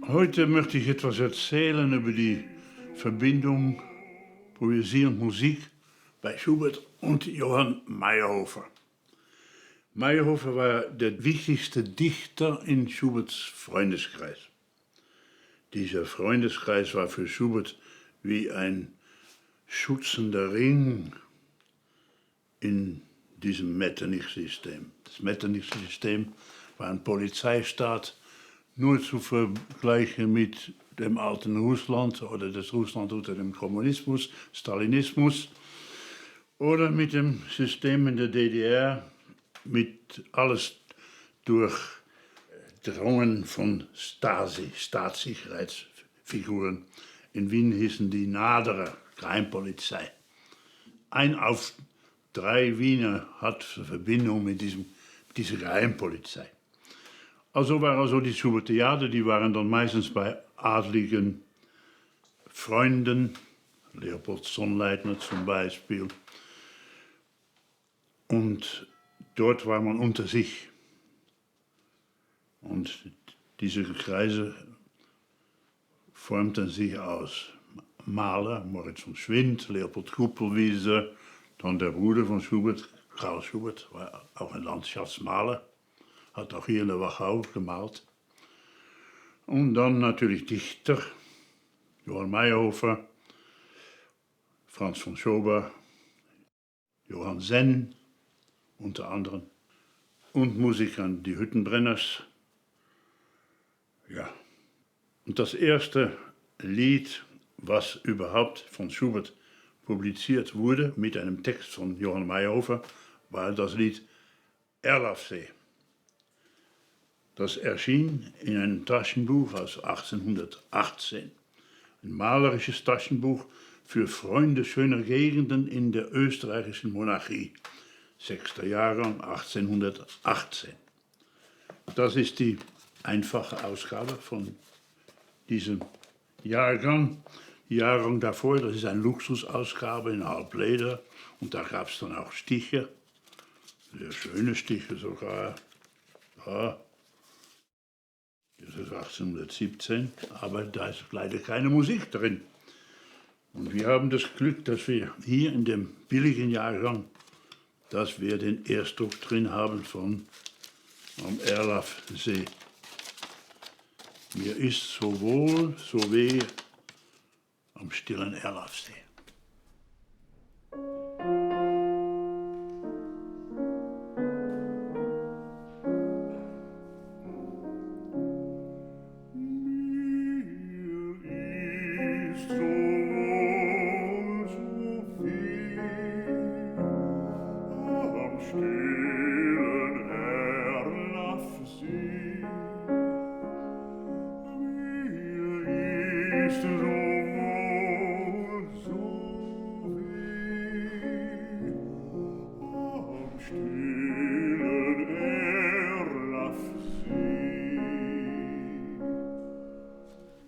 Heute möchte ich etwas erzählen über die Verbindung Poesie und Musik bei Schubert und Johann Mayrhofer. Mayrhofer war der wichtigste Dichter in Schuberts Freundeskreis. Dieser Freundeskreis war für Schubert wie ein schützender Ring in diesem Metternich-System. Das Metternich-System war ein Polizeistaat, nur zu vergleichen mit dem alten Russland oder das Russland unter dem Kommunismus, Stalinismus oder mit dem System in der DDR, mit alles durchdrungen von Stasi, Staatssicherheitsfiguren. In Wien hießen die Naderer, Geheimpolizei. 1 auf 3 Wiener hat Verbindung mit dieser Geheimpolizei. Also waren die Schubertiaden, die waren dann meistens bei adligen Freunden, Leopold Sonnleitner zum Beispiel. Und dort war man unter sich. Und diese Kreise formten sich aus Maler, Moritz von Schwind, Leopold Kupelwieser, dann der Bruder von Schubert, Karl Schubert, war auch ein Landschaftsmaler, hat auch hier in der Wachau gemalt. Und dann natürlich Dichter, Johann Mayrhofer, Franz von Schober, Johann Senn unter anderem. Und Musiker, die Hüttenbrenners. Ja. Und das erste Lied, was überhaupt von Schubert publiziert wurde, mit einem Text von Johann Mayrhofer, war das Lied Erlafsee. Das erschien in einem Taschenbuch aus 1818. Ein malerisches Taschenbuch für Freunde schöner Gegenden in der österreichischen Monarchie. 6. Jahrgang 1818. Das ist die einfache Ausgabe von diesem Jahrgang. Die Jahrgang davor, das ist eine Luxusausgabe in Halbleder. Und da gab es dann auch Stiche, sehr schöne Stiche sogar. Ja. Das ist 1817, aber da ist leider keine Musik drin. Und wir haben das Glück, dass wir hier in dem billigen Jahrgang, dass wir den Erstdruck drin haben von am Erlafsee. Mir ist so wohl, so weh am stillen Erlafsee.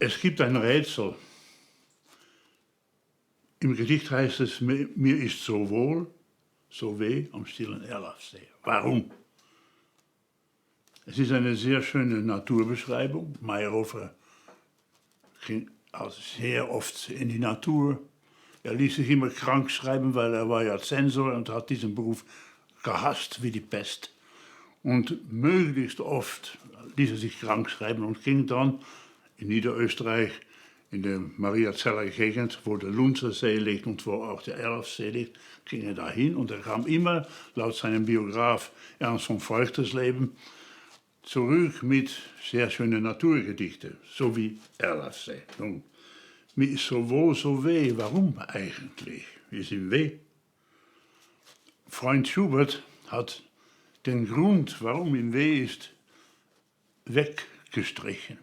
Es gibt ein Rätsel. Im Gedicht heißt es, mir ist so wohl, so weh am stillen Erlafsee. Warum? Es ist eine sehr schöne Naturbeschreibung. Mayrhofer ging also sehr oft in die Natur. Er ließ sich immer krank schreiben, weil er war ja Zensor und hat diesen Beruf gehasst wie die Pest. Und möglichst oft ließ er sich krank schreiben und ging dann in Niederösterreich, in der Mariazeller Gegend, wo der Lunzer See liegt und wo auch der Erlafsee liegt, ging er dahin und er kam immer, laut seinem Biograf Ernst von Feuchtersleben, zurück mit sehr schönen Naturgedichten, so wie Erlafsee. Nun, mir ist so wohl, so weh. Warum eigentlich? Ist ihm weh? Freund Schubert hat den Grund, warum ihm weh ist, weggestrichen.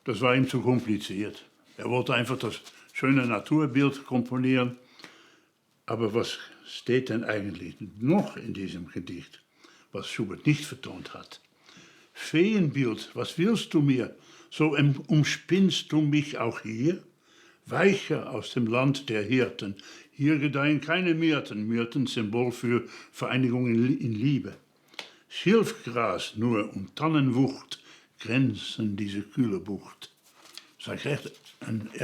Das war ihm zu kompliziert. Er wollte einfach das schöne Naturbild komponieren. Aber was steht denn eigentlich noch in diesem Gedicht, was Schubert nicht vertont hat? Feenbild, was willst du mir? So umspinnst du mich auch hier? weiche aus dem Land der Hirten. Hier gedeihen keine Myrten, Myrten Symbol für Vereinigung in Liebe. Schilfgras nur und Tannenwucht grenzen diese kühle Bucht. Er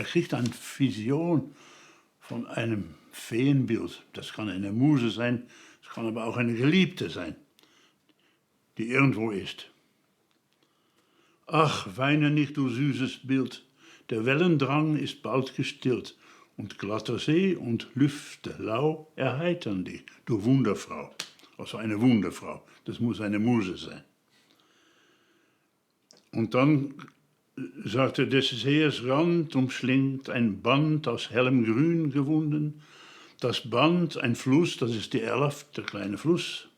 kriegt eine Vision von einem Feenbild. Das kann eine Muse sein, es kann aber auch eine Geliebte sein, die irgendwo ist. Ach, weine nicht, du süßes Bild, der Wellendrang ist bald gestillt, und glatter See und Lüfte lau erheitern dich, du Wunderfrau. Also eine Wunderfrau, das muss eine Muse sein. Und dann sagt er, des Sees Rand umschlingt ein Band aus hellem Grün gewunden. Das Band, ein Fluss, das ist die Erlaf, der kleine Fluss.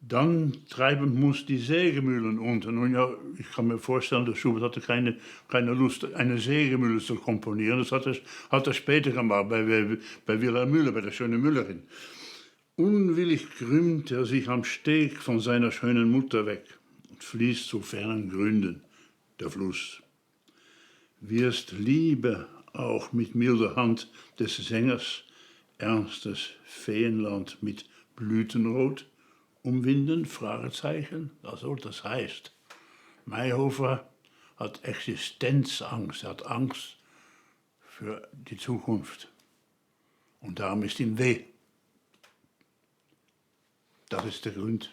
Dann treiben muss die Sägemühlen unten. Und ja, ich kann mir vorstellen, der Schubert hatte keine Lust, eine Sägemühle zu komponieren. Das hat er später gemacht, bei Wilhelm Müller, bei der schönen Müllerin. Unwillig krümmt er sich am Steg von seiner schönen Mutter weg und fließt zu fernen Gründen, der Fluss. Wirst Liebe auch mit milder Hand des Sängers ernstes Feenland mit Blütenrot umwinden? Fragezeichen. Also das heißt, Mayrhofer hat Existenzangst, er hat Angst für die Zukunft. Und darum ist ihm weh. Das ist der Grund,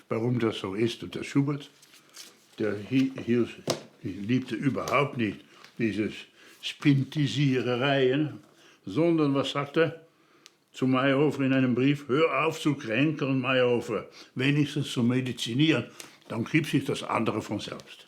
warum das so ist. Und der Schubert, der liebte überhaupt nicht dieses Spintisierereien, sondern was sagt er zu Mayrhofer in einem Brief? Hör auf zu kränkeln, Mayrhofer, wenigstens zu medizinieren, dann kriegt sich das andere von selbst.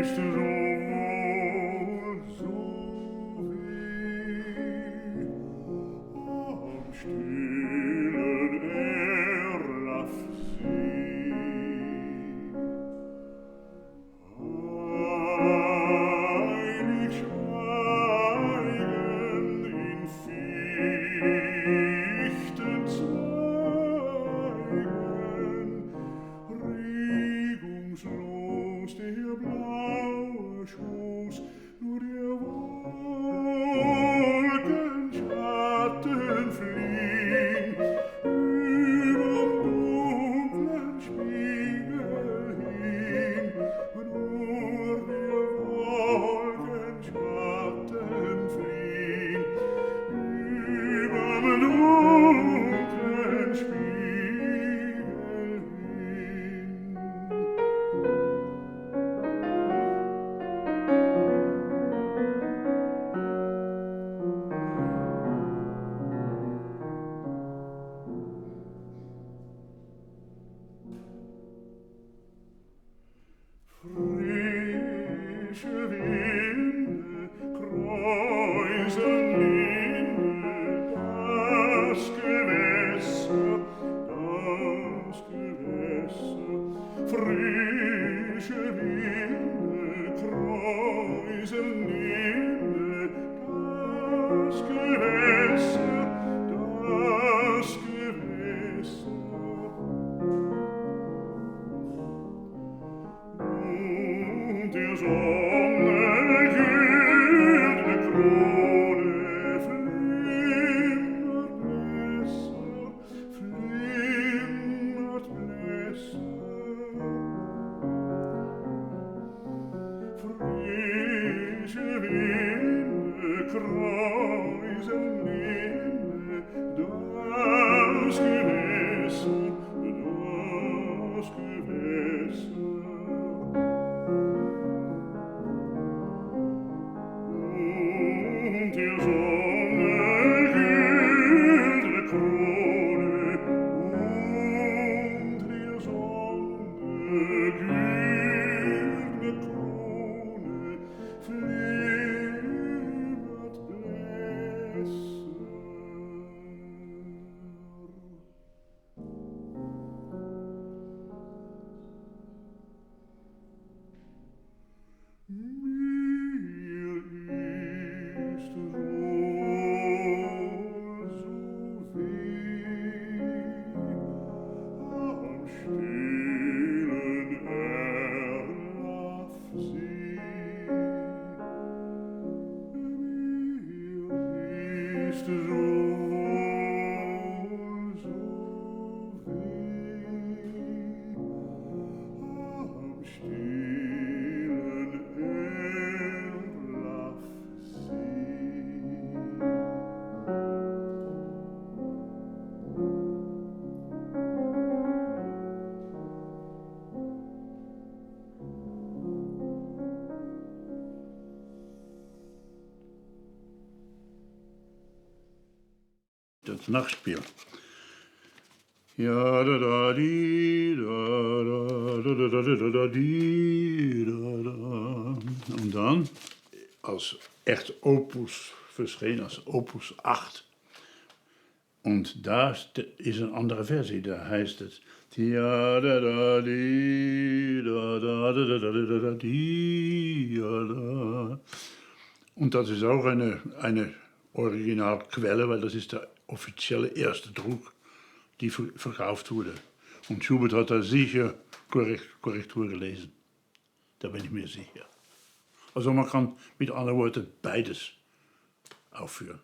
Ist so wohl, so ist so wohl, so weh am stillen Elblaffsee. Das Nachspiel. Ja, da da di, da da da da da da da di, da da. Und dann als echt Opus verschenen, als Opus 8. Und da ist een andere Versie, da heißt es ja da da di, da da da da da da da di, ja da. Und das ist auch eine Originalquelle, weil das ist der offizielle erste Druck, die verkauft wurde. Und Schubert hat da sicher Korrektur gelesen. Da bin ich mir sicher. Also man kann mit anderen Worten beides aufführen.